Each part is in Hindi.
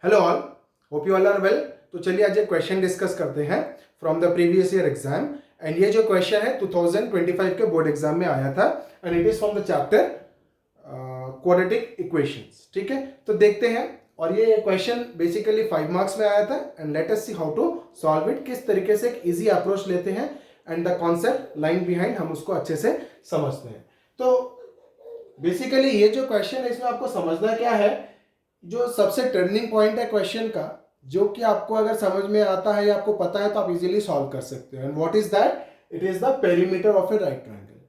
Hello all, hope you all are well. तो चलिए आज एक क्वेश्चन डिस्कस करते हैं from the previous year exam. And ये जो क्वेश्चन है 2025 के बोर्ड एग्जाम में आया था and it is from the chapter quadratic equations. ठीक है, तो देखते हैं। और ये क्वेश्चन बेसिकली 5 मार्क्स में आया था and let us see how to solve it. किस तरीके से एक इजी अप्रोच लेते हैं and the concept line behind हम उसको अच्छे से समझते हैं। तो बेसिकली ये जो क्वेश्चन है इसमें आपको समझना क्या है, जो सबसे टर्निंग पॉइंट है क्वेश्चन का, जो कि आपको अगर समझ में आता है या आपको पता है तो आप इजीली सॉल्व कर सकते हो। And what is that? It is the perimeter of a right triangle.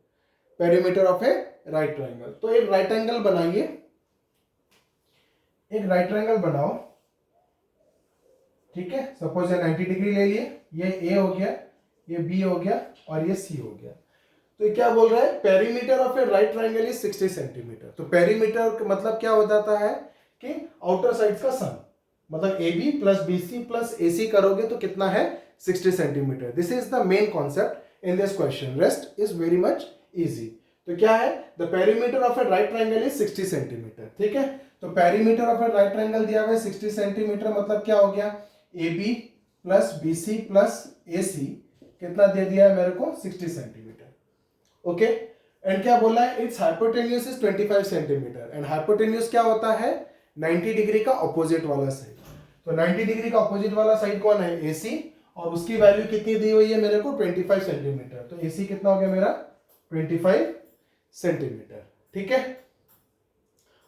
Perimeter of a right triangle. तो एक राइट एंगल बनाइए, एक राइट ट्रायंगल बनाओ। ठीक है, सपोज 90 डिग्री ले लिए, ये ए हो गया, ये बी हो गया और ये सी हो गया। तो ये क्या बोल रहा है? Perimeter of a right triangle is 60 centimetre. तो पेरीमीटर का मतलब क्या हो जाता है कि आउटर साइड्स का सम, मतलब A B plus B C plus A C करोगे तो कितना है? 60 centimetre. This is the main concept in this question. Rest is very much easy. तो क्या है? The perimeter of a right triangle is 60 centimetre. ठीक है, तो perimeter of a right triangle दिया हुआ है 60 सेंटीमीटर। मतलब क्या हो गया? A B plus B C plus A C कितना दे दिया है मेरे को? 60 सेंटीमीटर। ओके, एंड क्या बोला है? It's hypotenuse is 25 centimetre. And hypotenuse क्या होता है? 90 डिग्री का ऑपोजिट वाला साइड। तो 90 डिग्री का ऑपोजिट वाला साइड कौन है? एसी। और उसकी वैल्यू कितनी दी हुई है मेरे को? 25 सेंटीमीटर। तो एसी कितना हो गया मेरा? 25 सेंटीमीटर। ठीक है,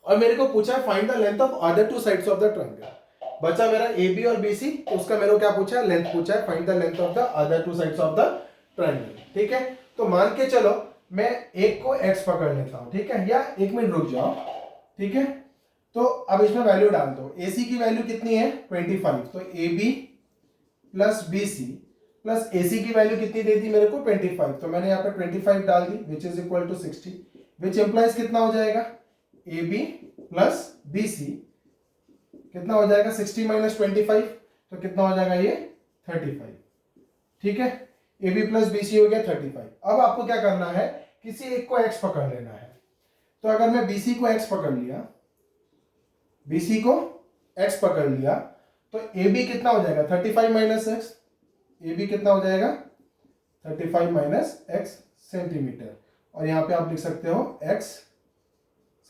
और मेरे को पूछा है find the length of other two sides of the triangle. बचा मेरा ए बी और बी सी, तो उसका मेरे को क्या पूछा है? लेंथ पूछा है। Find the length of the other two sides of the triangle. ठीक है, तो मान के चलो मैं एक को एक्स पकड़ लेता हूं। ठीक है, या एक मिनट रुक जाओ। ठीक है, तो अब इसमें वैल्यू डाल दो। AC की वैल्यू कितनी है? 25। तो AB plus BC plus AC की वैल्यू कितनी दे दी मेरे को? 25। तो मैंने यहाँ पे 25 डाल दी which is equal to 60, which implies कितना हो जाएगा? AB प्लस BC कितना हो जाएगा? 60 माइनस 25, तो कितना हो जाएगा ये? 35। ठीक है, AB प्लस BC हो गया 35। अब आपको क्या करना है? किसी एक को x पकड़ लेना है। तो अगर मैं BC को x पकड़ लिया, BC को x पकड़ लिया, तो AB कितना हो जाएगा? 35 माइनस एक्स। AB कितना हो जाएगा? 35 माइनस एक्स सेंटीमीटर। और यहां पे आप लिख सकते हो x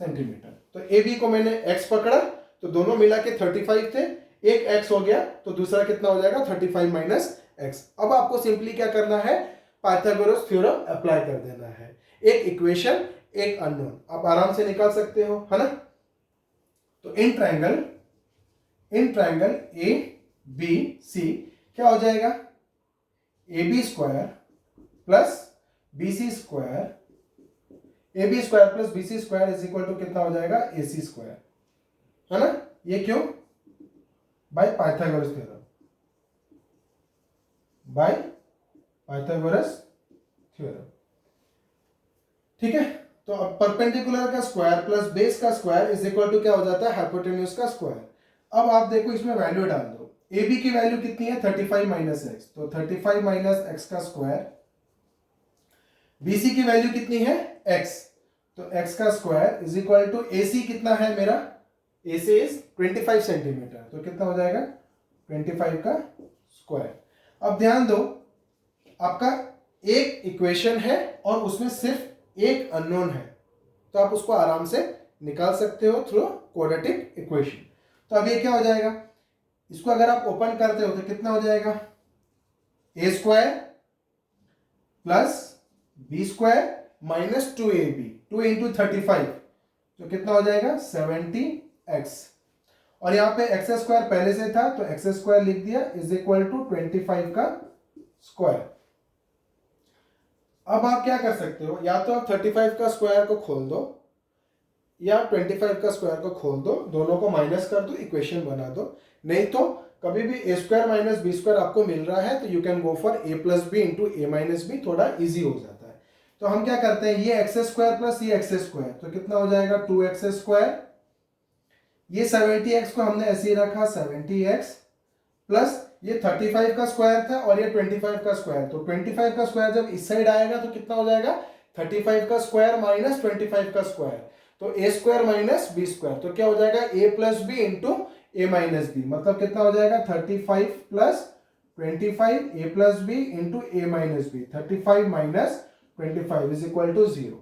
सेंटीमीटर। तो AB को मैंने x पकड़ा, तो दोनों मिला के 35 थे, एक x हो गया, तो दूसरा कितना हो जाएगा? 35 माइनस एक्स। अब आपको सिंपली क्या करना है? पाइथागोरस थ्योरम अप्लाई कर देना है। एक इक्वेशन, एक अननोन, आप आराम से निकाल सकते हो, है ना? तो in triangle A B C क्या हो जाएगा? A B square plus B C square, A B square plus B C square is equal to कितना हो जाएगा? ए सी स्क्वायर, है ना? ये क्यों? By Pythagoras theorem, by Pythagoras theorem. ठीक है, तो अब परपेंडिकुलर का स्क्वायर प्लस बेस का स्क्वायर इज इक्वल टू क्या हो जाता है? हाइपोटेन्यूज का स्क्वायर। अब आप देखो इसमें वैल्यू डाल दो। ए बी की वैल्यू कितनी है? 35 माइनस एक्स। तो 35 माइनस एक्स का स्क्वायर। बीसी की वैल्यू कितनी है? एक्स। तो एक्स का square is equal to AC कितना है मेरा? AC is 25 centimetre. तो कितना हो जाएगा? 25 का स्क्वायर। अब ध्यान दो, आपका एक इक्वेशन है और उसमें सिर्फ एक अननोन है, तो आप उसको आराम से निकाल सकते हो थ्रू क्वाड्रेटिक इक्वेशन। तो अब ये क्या हो जाएगा? इसको अगर आप ओपन करते हो तो कितना हो जाएगा? A square plus B square minus 2ab, 2 into 35, तो कितना हो जाएगा? 70x। और यहां पे एक्स स्क्वायर पहले से था तो एक्स स्क्वायर लिख दिया इज इक्वल टू 25 का स्क्वायर। अब आप क्या कर सकते हो? या तो आप 35 का स्क्वायर को खोल दो या 25 का स्क्वायर को खोल दो, दोनों को माइनस कर दो, इक्वेशन बना दो। नहीं तो कभी भी A square minus B square आपको मिल रहा है तो you can go for A plus B into A minus B, थोड़ा इजी हो जाता है। तो हम क्या करते हैं? ये एक्स स्क्वायर प्लस ये एक्स स्क्वायर, तो कितना हो जाएगा? 2x square. ये 70x को हमने ऐसे ही रखा 70x, प्लस ये 35 का स्क्वायर था और ये 25 का स्क्वायर। तो 25 का स्क्वायर जब इस साइड आएगा तो कितना हो जाएगा? 35 का स्क्वायर माइनस 25 का स्क्वायर। तो A square minus B square, तो क्या हो जाएगा? A plus B into a minus B, मतलब कितना हो जाएगा 35 plus 25 a plus B into a minus B, 35 minus 25 is equal to 0।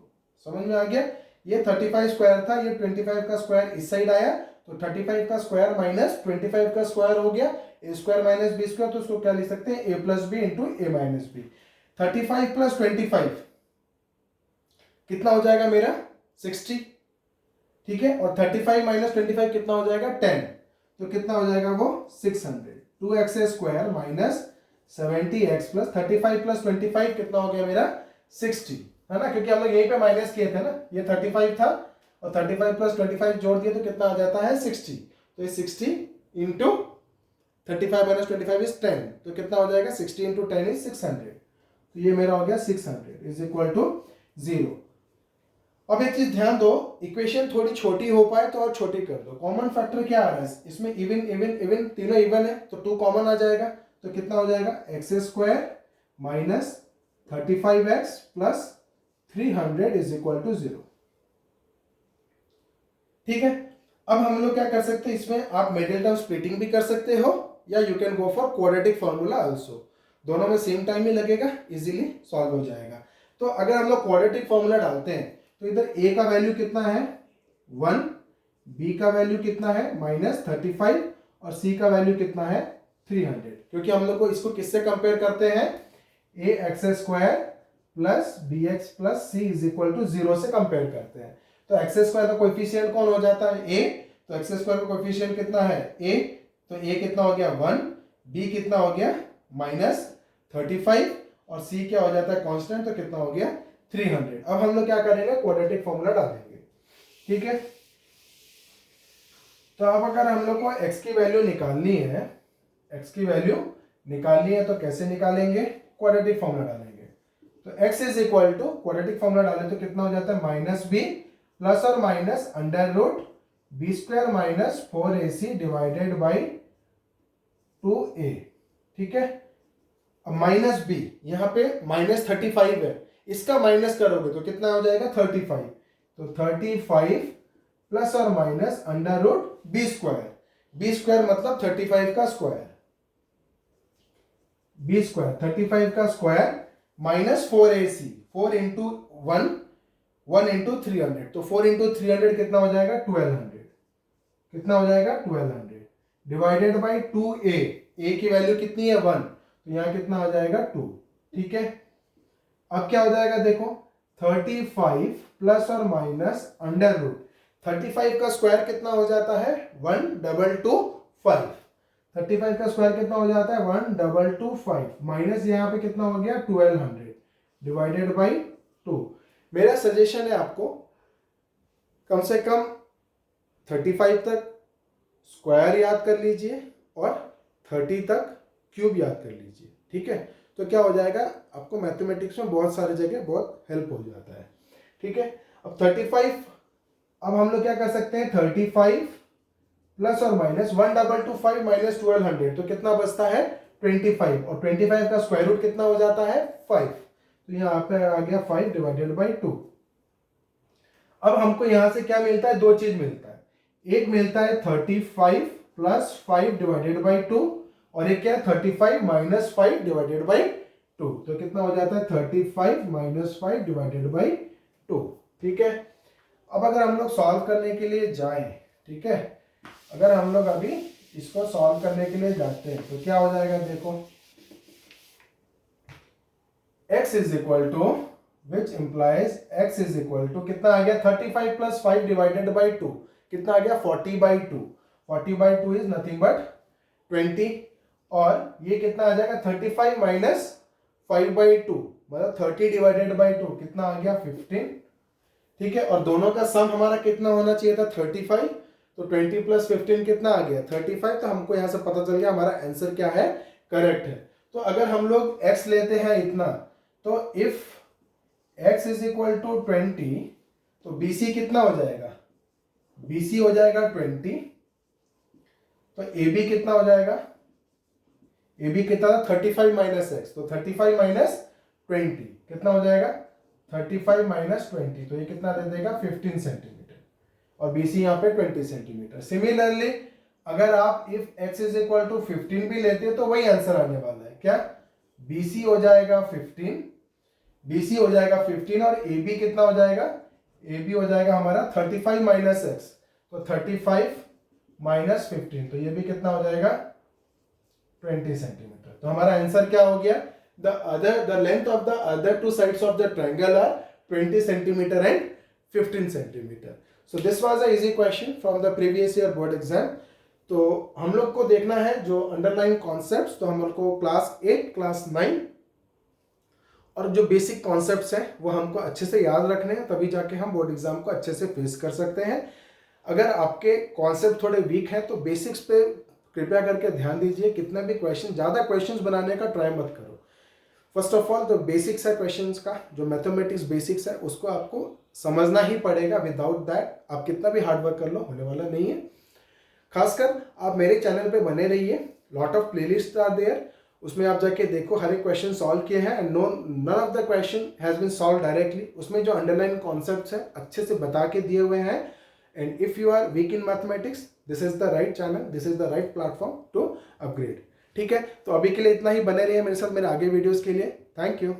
समझ में आ गया? ये 35 स्क्वायर था, ये 25 का स्क्वायर इस साइड आया, तो 35 का स्क्वायर माइनस 25 का स्क्वायर हो गया, A square minus B square, तो उसको क्या लिख सकते हैं a plus B into A minus B. 35 plus 25 कितना हो जाएगा मेरा 60, ठीक है, और 35 माइनस 25 कितना हो जाएगा 10, तो कितना हो जाएगा वो 600। 2x square minus 70x plus 35 plus 25 कितना हो गया मेरा 60, है ना, क्योंकि हम लोग यहीं पे माइनस किए थे ना, ये 35 था और 35 प्लस 25 जोड़ दिए तो कितना आ जाता है 60, तो ये 60 इंटू 35 माइनस 25 इज 10, तो कितना हो जाएगा 60 इंटू 10 इज 600, तो ये मेरा हो गया 600 इज इक्वल टू 0। अब एक चीज ध्यान दो, इक्वेशन थोड़ी छोटी हो पाए तो और छोटी कर दो। कॉमन फैक्टर क्या आ रहा है इसमें, इवन इवन इवन, तीनों इवन है तो 2 कॉमन आ जाएगा, तो कितना हो जाएगा x square minus 35x plus 300 is equal to 0। ठीक है, अब हम लोग क्या कर सकते हैं, इसमें आप मिडिल टर्म स्प्लिटिंग भी कर सकते हो या you can go for quadratic formula also, दोनों में सेम टाइम ही लगेगा, इजीली सॉल्व हो जाएगा। तो अगर हम लोग क्वाड्रेटिक फॉर्मूला डालते हैं तो इधर a का वैल्यू कितना है 1, b का वैल्यू कितना है -35 और c का वैल्यू कितना है 300, क्योंकि हम लोग को इसको किससे कंपेयर करते हैं, a x square plus B x plus C is equal to 0 से कंपेयर करते हैं। तो एक्स स्क्वायर का कोएफिशिएंट कौन हो जाता है a, तो एक्स स्क्वायर का कोएफिशिएंट कितना है a, तो a कितना हो गया 1, b कितना हो गया -35 और c क्या हो जाता है कांस्टेंट, तो कितना हो गया 300। अब हम लोग क्या करेंगे क्वाड्रेटिक फॉर्मूला डालेंगे, ठीक है। तो अब अगर हम लोग को x की वैल्यू निकालनी है, x की वैल्यू निकालनी है तो कैसे निकालेंगे, क्वाड्रेटिक फॉर्मूला डालेंगे। तो x is equal to, quadratic formula डालें तो कितना हो जाता है माइनस बी प्लस और minus under root B square minus 4ac divided by 2a, ठीक है। अब माइनस बी, यहाँ पे -35 है, इसका माइनस करोगे तो कितना हो जाएगा 35, तो 35 प्लस और minus under root B square मतलब 35 का स्क्वायर, बी स्क्वायर 35 का square minus 4ac, 4 into 1 into 300, तो 4 इंटू 300 कितना हो जाएगा 1200, कितना हो जाएगा 1200 डिवाइडेड बाई 2a, a की वैल्यू कितनी है 1, तो यहाँ कितना हो जाएगा 2, ठीक है। अब क्या हो जाएगा देखो 35 प्लस और माइनस अंडर रूट, 35 का स्क्वायर कितना हो जाता है 1225, 35 का स्क्वायर कितना हो जाता है 1225 माइनस यहाँ पे कितना हो गया 1200 डिवाइडेड बाई 2। मेरा सजेशन है आपको कम से कम 35 तक स्क्वायर याद कर लीजिए और 30 तक क्यूब याद कर लीजिए, ठीक है। तो क्या हो जाएगा आपको मैथमेटिक्स में बहुत सारी जगह बहुत हेल्प हो जाता है, ठीक है। अब 35, अब हम लोग क्या कर सकते हैं 35 प्लस और माइनस 1225 माइनस 1200, तो कितना बचता है 25, और 25 का स्क्वायर रूट कितना हो जाता है 5, तो यहाँ पे आ गया 5 डिवाइडेड बाई 2। अब हमको यहाँ से क्या मिलता है, दो चीज मिलता है, एक मिलता है 35 प्लस 5 डिवाइडेड बाई 2 और एक क्या है 35 माइनस 5 डिवाइडेड बाई 2, तो कितना हो जाता है 35 माइनस 5 डिवाइडेड बाई 2, ठीक है। अब अगर हम लोग सॉल्व करने के लिए जाएं, ठीक है, अगर हम लोग अभी इसको सॉल्व करने के लिए जाते हैं तो क्या हो जाएगा देखो, x is equal to which implies x is equal to कितना आ गया 35 प्लस 5 डिवाइडेड बाई 2, कितना आ गया 40/2, 40/2 इज नथिंग बट 20, और ये कितना आ जाएगा 35 माइनस 5/2 मतलब 30 डिवाइडेड बाई 2, कितना आ गया 15, ठीक है। और दोनों का सम हमारा कितना होना चाहिए था 35, तो 20 प्लस 15 कितना आ गया 35, तो हमको यहाँ से पता चल गया हमारा आंसर क्या है, करेक्ट है। तो अगर हम लोग x लेते हैं इतना, तो if x is equal to 20, तो BC कितना हो जाएगा, BC हो जाएगा 20, तो AB कितना हो जाएगा, AB कितना था 35 माइनस x, तो 35 माइनस 20 कितना हो जाएगा 35 माइनस 20, तो ये कितना दे देगा 15 सेंटीमीटर, और BC यहाँ पे 20 सेंटीमीटर। सिमिलरली अगर आप if x is equal to 15 भी लेते हो तो वही आंसर आने वाला है, क्या? BC हो जाएगा 15, BC हो जाएगा 15 और AB कितना हो जाएगा? AB हो जाएगा हमारा 35 माइनस x, तो 35 माइनस 15, तो ये भी कितना हो जाएगा? 20 सेंटीमीटर। तो हमारा आंसर क्या हो गया? the length of the other two sides of the triangle are 20 centimeter and 15 centimeter. So this was a easy question from the previous year board exam. तो हम लोग को देखना है जो अंडरलाइन कॉन्सेप्ट्स, तो हम लोग को क्लास 8, क्लास 9 और जो बेसिक कॉन्सेप्ट्स हैं वो हमको अच्छे से याद रखने हैं, तभी जाके हम बोर्ड एग्जाम को अच्छे से फेस कर सकते हैं। अगर आपके कॉन्सेप्ट थोड़े वीक हैं तो बेसिक्स पे कृपया करके ध्यान दीजिए। कितना भी क्वेश्चन, ज़्यादा क्वेश्चंस बनाने का ट्राई मत करो। फर्स्ट ऑफ ऑल तो बेसिक्स है क्वेश्चंस का, जो मैथमेटिक्स बेसिक्स है उसको आपको समझना ही पड़ेगा। विदाउट दैट आप कितना भी हार्डवर्क कर लो होने वाला नहीं है। खासकर आप मेरे चैनल पे बने रहिए, lot of playlist are there, उसमें आप जाके देखो, हर एक क्वेश्चन सॉल्व किए हैं and none of the question has been solve directly. उसमें जो अंडरलाइन कॉन्सेप्ट्स हैं अच्छे से बता के दिए हुए हैं। And if you are weak in mathematics, this is the right channel, this is the right platform to upgrade. ठीक है, तो अभी के लिए इतना ही। बने रहिए मेरे साथ मेरे आगे वीडियोस के लिए। Thank you.